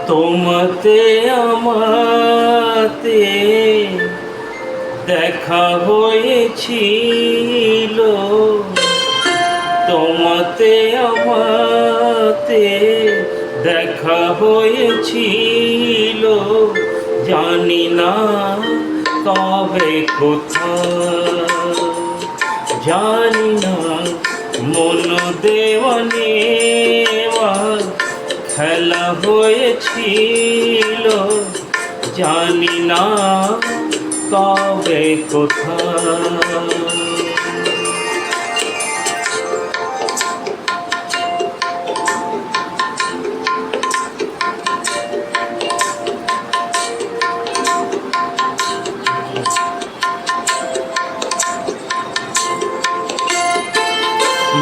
তোমাতে আমাতে দেখা হয়েছিল, তোমাতে আমাতে দেখা হয়েছিল, জানি না কবে কোথায়, জানি না মন দেওয়া নেওয়া খেলা হয়েছিল, জানি না কবে কোথায়।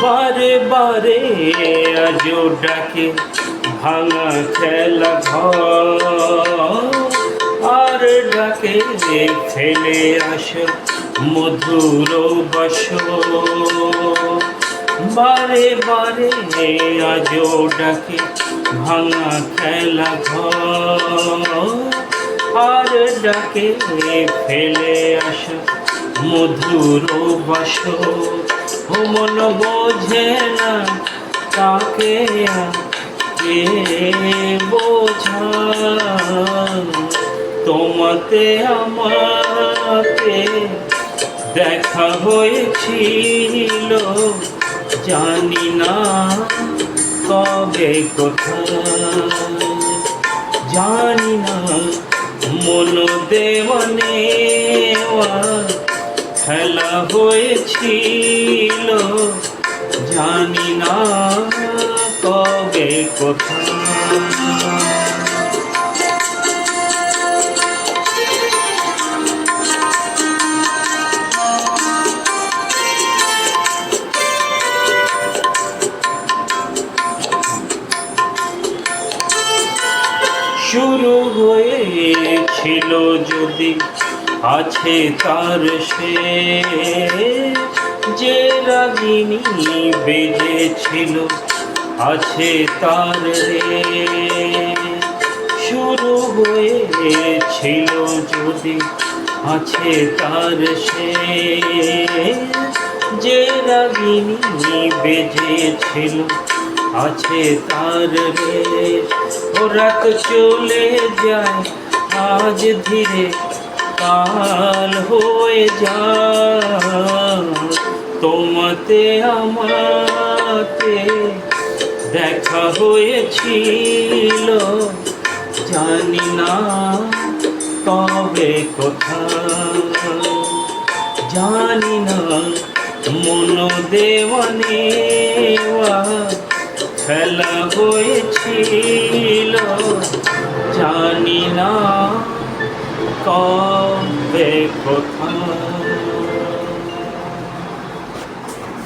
বারে বারে আজও ডাকে ভাঙা খেলা ঘর, আর ডাকে ফেলে আসো মধুর বাসর। বারে বারে আজও ডাকে ভাঙা খেলা ঘর, আর ডাকে ফেলে আসো মধুর বাসর। ও মন বোঝে না তাকে কে বোঝা, তোমাতে আমাতে দেখা হয়েছিল, জানি না কবে কোথায়, জানি না মন দেওয়া নেওয়া খেলা হয়েছিল, জানি না কবে কোথায়। শুরু হয়েছিল যদি আছে তার সে, যে রাগিনী বেজেছিল আছে তার রে। শুরু হয়েছিল যদি আছে তার সে, যে রাগিনী বেজেছিল আছে তার রে। ও রাত চলে যায় আজ ধীরে কাল হয়ে যায়, তোমাতে আমাতে দেখা হয়েছিল, জানি না কবে কোথায়, জানি না মন দেওয়া নেওয়া খেলা হয়েছিল, জানি না কবে কোথায়।